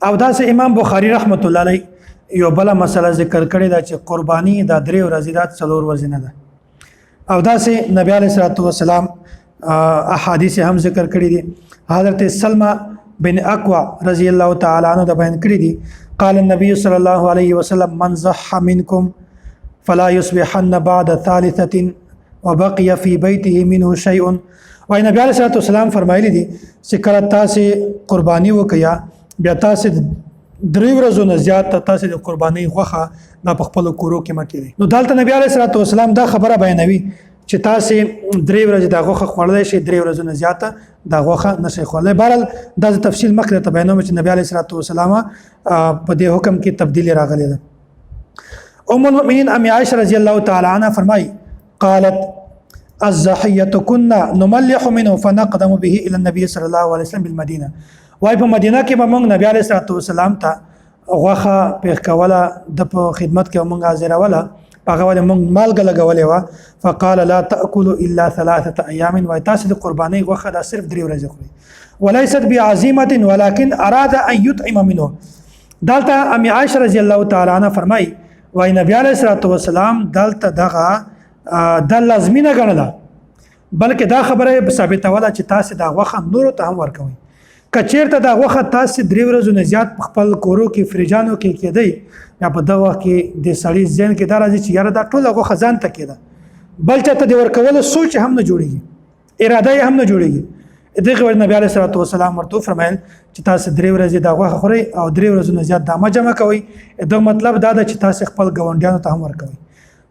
او دا سه امام بخاری رحمت الله علیه یو بل مسله ذکر کړی دا چې قربانی دا درې ورځې دا څلور ورځې نه ده. او دا سه نبی علیه الصلاه والسلام احادیث هم ذکر کړی دي. حضرت سلمہ بن اقوا رضی الله تعالی عنہ دا بیان کړی دي قال النبي صلى الله عليه وسلم من زح منكم فلا يصبحن بعد ثالثه وبقي في بيته منه شيء. وای نبی علیه الصلاه والسلام فرمایلی دي چې کله تاسو قربانی وکیا بیا تاسو درې ورځې نه زیات تاسو د قرباني غوخه د خپل کورو کې مکه. نو دالته نبی علیه الصلاه والسلام دا خبره بیانوي چې تاسو درې ورځې د غوخه خوړلای شي، درې ورځې نه زیات د غوخه نشي خوړلای. بهرحال دا تفصیل مخکې ته بیانوم چې نبی علیه الصلاه والسلام په دې حکم کې تبدیلی راغلی ده. ام المؤمنین ام عائشه رضی الله تعالی عنها فرمای قالت الزحيه كنا نملح منه فنقدم به الى النبي صلى الله عليه وسلم بالمدينه. وای په مدینه کې به موږ نبی علیه الصلاه والسلام ته غوخه پیښ کوله، د په خدمت کې موږ حاضروله، هغه ولې موږ مالګه لګولې وه. فقال لا تاكلوا الا 3 ايام. وای تاسو د قربانۍ غوخه دا صرف 3 ورځې خورئ. وليست بعزيمه ولكن اراد ان يطعم منه. دالته ام عائشه رضی الله تعالی عنها فرمای وای نبی علیه الصلاه والسلام دالته دغه د لازمینه ګڼله، بلکې دا خبره ثابتوله چې تاسو د غوخه نورو ته هم ورکوئ. کچیرته دا غوخه تاسو 3 ورځې نه زیات خپل کورو کې فریجانو کې کېدی یا په دغه وخت کې د سړي ذهن کې دا راځي چې یاره دا ټوله غوخه ځان ته کېده، بل چاته د ورکولو سوچ هم نه جوړېږي، اراده یې هم نه جوړېږي. دغه وجه نبی علیه الصلاه والسلام ورته فرمایل چې تاسو 3 ورځې دا غوخه خورئ او 3 ورځې نه زیات دا مه جمع کوئ. دا مطلب دا ده چې تاسو خپل ګاونډیانو ته هم ورکوئ،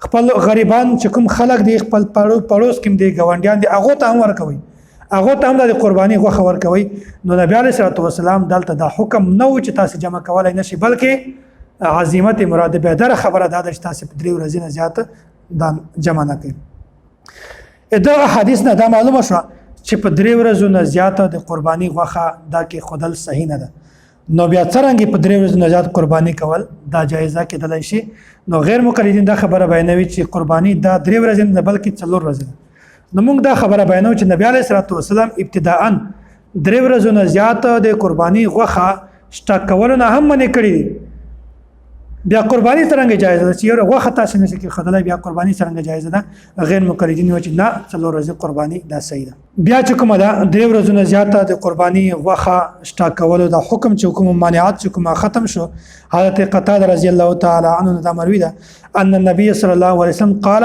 خپل غریبان چې کوم خلک دی خپل پړوس کې دی ګاونډیان دی هغه ته هم ورکوئ، هغه ته هم د قرباني غوښه ورکوي. نو نبی علیه الصلاه والسلام دلته دا حکم نه و چې تاسو جمع کولای نشي، بلکې عزیمت مراد به در خبره ده چې تاسو په 3 ورځې نه زیات دا جمع نه کوي. دا حدیث نه دا معلومه شو چې په 3 ورځې نه زیات د قرباني غوښه دا کې خودل صحیح نه ده. نو بیا څرنګه په 3 ورځې نه زیات قرباني کول دا جایزه کېدلی شي. نو غیر مقلدین دا خبره بیانوي چې قرباني دا 3 ورځې نه بلکې 4 ورځې. نو موږ دا خبره بیانو چې نبی علیه الصلاه والسلام ابتداءً 3 ورځې نه زیات د قرباني غوښه شټ کول نه هم منې کړی. بیا قرباني څنګه جایزه ده چې یو غوښه تاسو نه سکه خدای بیا قرباني څنګه جایزه ده؟ غیر مقلدین و چې نه 4 ورځې قرباني دا صحیح ده. بیا چې کومه ده 3 ورځې نه زیات د قرباني غوښه شټ کول دا حکم چې کوم مانعات چې کوم ختم شو. حضرت قتاده رضی الله تعالی عنه دا مروي ده ان النبي صلی الله علیه وسلم قال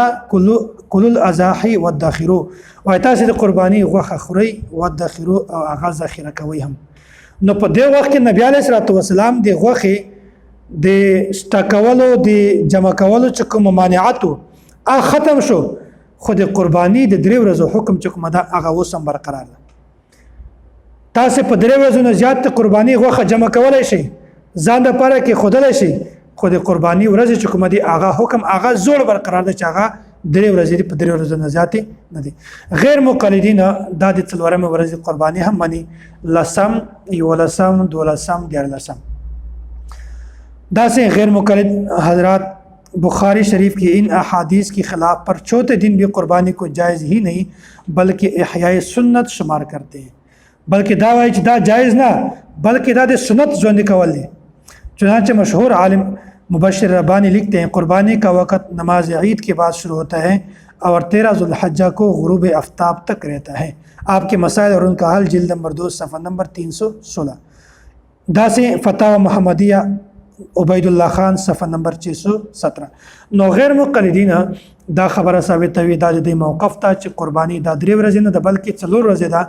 كل الاضاحي والذخيرو. وای تاسو د قرباني غوښه خورئ والذخيرو او هغه ذخیره کوي هم. نو په دې وخت کې نبی علیه الصلاه والسلام د غوښې د سټاکولو د جمع کولو چې کوم مانعاتو ختم شو، خو د قرباني د 3 ورځو حکم چې کوم ده هغه اوس هم برقرار ده. تاسو په 3 ورځو نه زیات قرباني غوښه جمع کولای شئ، ځان لپاره کې خودلای شئ، خو د قرباني ورځ چې کوم دي هغه حکم هغه زوړ برقرار ده چې هغه 3 ورځې په 3 ورځو نه زیات نه دي. غیر مقلدین دا د 4 ورځې قرباني هم مني، لسم، یولسم، دولسم، دیارلسم. دا سے غیر مقلد حضرات بخاری شریف کی ان احادیث کے خلاف پر چوتھے دن بھی قربانی کو جائز ہی نہیں بلکہ احیاء سنت شمار کرتے ہیں، بلکہ دا وایي چې دا جائز نه بلکہ دا د سنت ژوندي کول دي. چنانچہ مشہور عالم مبشر ربانی لکھتے ہیں قربانی کا وقت نماز عید کے بعد شروع ہوتا ہے اور 13 ذوالحجہ کو غروب آفتاب تک رہتا ہے. آپ کے مسائل اور ان کا حل جلد نمبر 2 صفحہ نمبر 316. دا سے فتاوی محمدیہ عبید الله خان صفحه نمبر 617. نو غیر مقلدین دا خبره ثابتوي دا د موقف ته چې قرباني دا 3 ورځې نه ده بلکې 4 ورځې ده.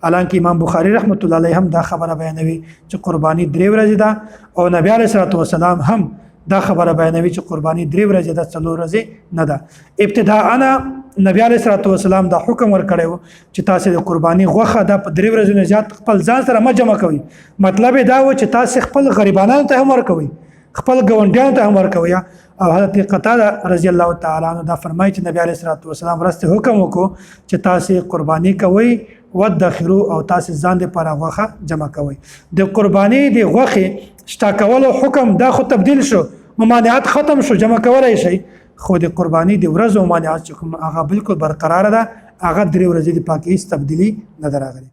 حالانکه امام بخاری رحمت الله علیه هم دا خبره بیانوي چې قرباني 3 ورځې ده او نبی علیه الصلاه والسلام هم دا خبره بیانوي چې قرباني 3 ورځې ده 4 ورځې نه ده. ابتداءً نبی علیه الصلاه والسلام دا حکم ورکړی چې تاسو د قرباني غوښه دا په 3 ورځې نه زیات خپل ځان سره مه جمع کوئ. مطلب دا و چې تاسو خپل غریبانو ته هم ورکوئ، خپل ګاونډیانو ته هم ورکوي. او حضرت قتاده رضی الله تعالی عنہ دا فرمایي چې نبی علیه الصلاه والسلام راسته حکم وکړو چې تاسو قرباني کوئ ودخرو او تاسو ځان لپاره غوښه جمع کوئ. د قرباني د غوښې شټا کولو حکم دا خو تبدیل شو، ممانعات ختم شو، جمع کولای شي، خو د قرباني د ورځو ممانعات چې کوم هغه بالکل برقرار ده، هغه 3 ورځې د پاکي تبدیلی نه راغلي.